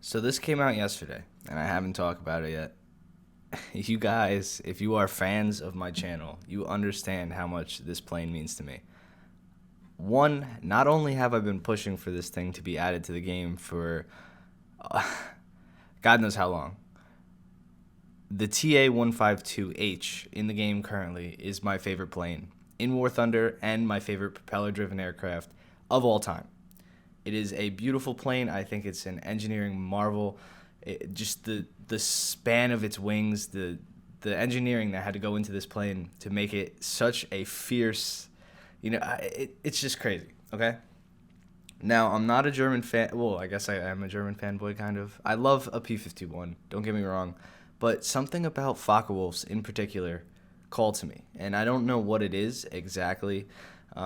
So this came out yesterday, and I haven't talked about it yet. You guys, if you are fans of my channel, you understand how much this plane means to me. One, not only have I been pushing for this thing to be added to the game for God knows how long. The TA-152H in the game currently is my favorite plane in War Thunder and my favorite propeller-driven aircraft of all time. It is a beautiful plane. I think it's an engineering marvel. Just the span of its wings, the engineering that had to go into this plane to make it such a fierce, it's just crazy. Okay. Now I'm not a German fan. Well, I guess I am a German fanboy, kind of. I love a P-51. Don't get me wrong, but something about Focke-Wulfs in particular called to me, and I don't know what it is exactly.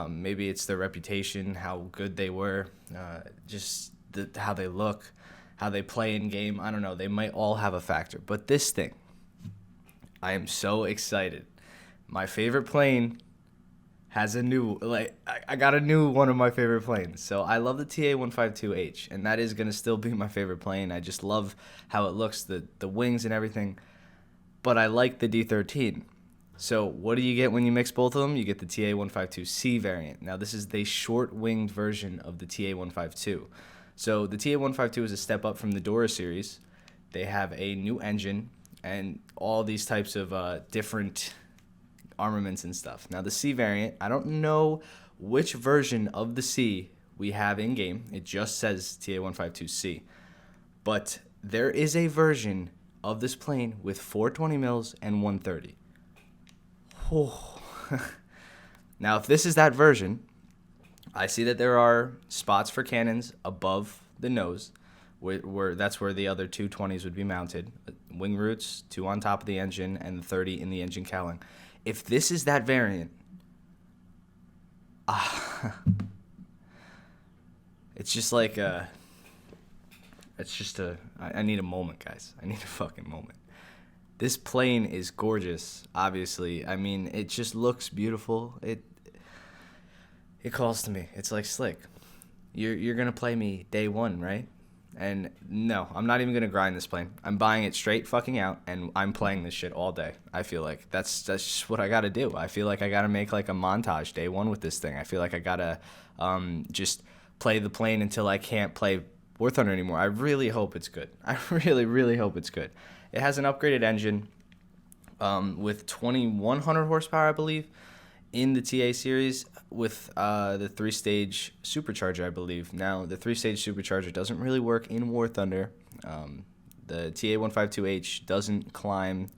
Maybe it's their reputation, how good they were, how they look, how they play in game. I don't know. They might all have a factor. But this thing, I am so excited. My favorite plane has a new, I got a new one of my favorite planes. So I love the TA-152H, and that is going to still be my favorite plane. I just love how it looks, the wings and everything. But I like the D-13. So what do you get when you mix both of them? You get the TA-152C variant. Now, this is the short-winged version of the TA-152. So the TA-152 is a step up from the Dora series. They have a new engine and all these types of different armaments and stuff. Now, the C variant, I don't know which version of the C we have in-game. It just says TA-152C. But there is a version of this plane with 420 mils and 130. Oh. Now, if this is that version, I see that there are spots for cannons above the nose, where that's where the other 220s would be mounted. Wing roots, 2 on top of the engine, and 30 in the engine cowling. If this is that variant, it's just like I need a moment, guys. I need a fucking moment. This plane is gorgeous, obviously. I mean, it just looks beautiful. It calls to me. It's like slick. You're going to play me day one, right? And no, I'm not even going to grind this plane. I'm buying it straight fucking out, and I'm playing this shit all day. I feel like that's just what I got to do. I feel like I got to make like a montage day one with this thing. I feel like I got to just play the plane until I can't play War Thunder anymore. I really hope it's good. I really, really hope it's good. It has an upgraded engine with 2,100 horsepower, I believe, in the TA series with the 3-stage supercharger, I believe. Now, the 3-stage supercharger doesn't really work in War Thunder. The TA-152H doesn't climb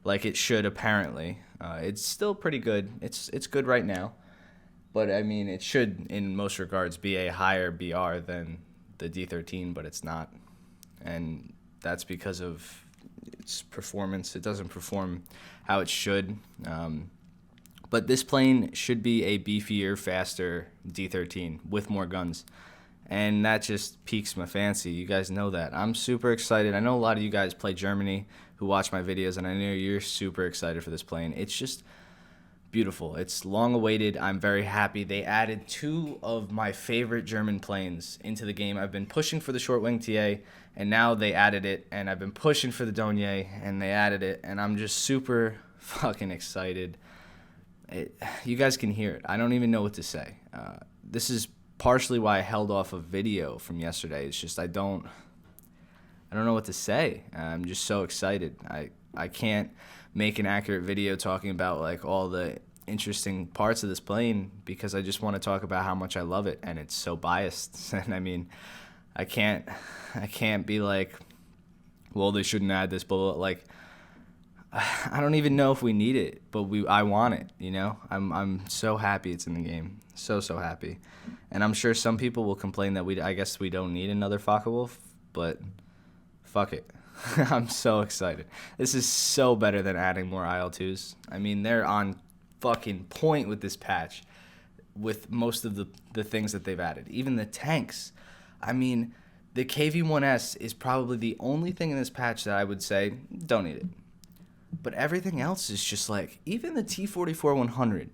like it should, apparently. It's still pretty good. It's good right now. But, I mean, it should, in most regards, be a higher BR than the D-13, but it's not. And that's because of its performance. It doesn't perform how it should. But this plane should be a beefier, faster D-13 with more guns. And that just piques my fancy. You guys know that. I'm super excited. I know a lot of you guys play Germany who watch my videos, and I know you're super excited for this plane. It's just beautiful. It's long awaited. I'm very happy. They added 2 of my favorite German planes into the game. I've been pushing for the short wing TA, and now they added it. And I've been pushing for the Dornier, and they added it. And I'm just super fucking excited. You guys can hear it. I don't even know what to say. This is partially why I held off a video from yesterday. It's just I don't know what to say. I'm just so excited. I can't make an accurate video talking about like all the interesting parts of this plane because I just want to talk about how much I love it, and it's so biased. And I mean, I can't be like, well, they shouldn't add this, but like, I don't even know if we need it, but I want it, you know? I'm so happy it's in the game. So happy. And I'm sure some people will complain that I guess we don't need another Focke-Wulf, but fuck it. I'm so excited. This is so better than adding more IL-2s. I mean, they're on fucking point with this patch with most of the things that they've added. Even the tanks. I mean, the KV-1S is probably the only thing in this patch that I would say, don't need it. But everything else is just like, even the T-44-100,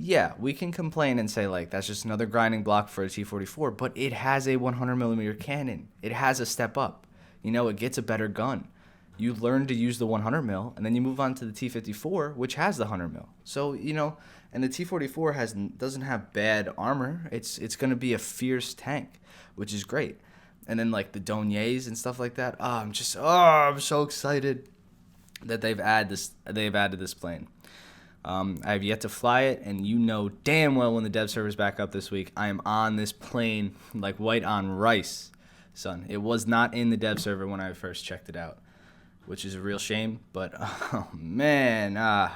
Yeah, we can complain and say like that's just another grinding block for a T44, but it has a 100 millimeter cannon. It has a step up. You know, it gets a better gun. You learn to use the 100 mil, and then you move on to the T54, which has the 100 mil. So you know, and the T44 doesn't have bad armor. It's gonna be a fierce tank, which is great. And then like the Doniers and stuff like that. I'm so excited that they've added this plane. I have yet to fly it, and you know damn well when the dev server's back up this week, I am on this plane like white on rice, son. It was not in the dev server when I first checked it out, which is a real shame. But oh man, I'm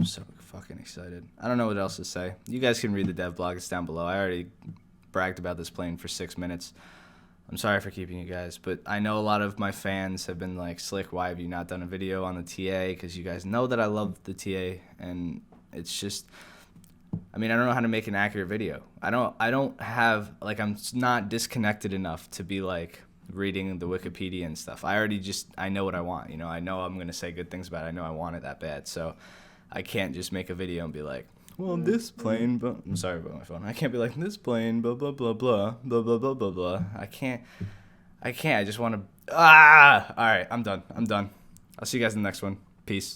so fucking excited. I don't know what else to say. You guys can read the dev blog; it's down below. I already bragged about this plane for 6 minutes. I'm sorry for keeping you guys, but I know a lot of my fans have been like, Slick, why have you not done a video on the TA? Because you guys know that I love the TA, and it's just, I mean, I don't know how to make an accurate video. I don't have, like, I'm not disconnected enough to be like reading the Wikipedia and stuff. I know what I want, you know. I know I'm going to say good things about it. I know I want it that bad, so I can't just make a video and be like, well, this plane, but I'm sorry about my phone. I can't be like this plane, blah blah blah blah blah blah blah blah blah. I can't. I just want to. All right, I'm done. I'll see you guys in the next one. Peace.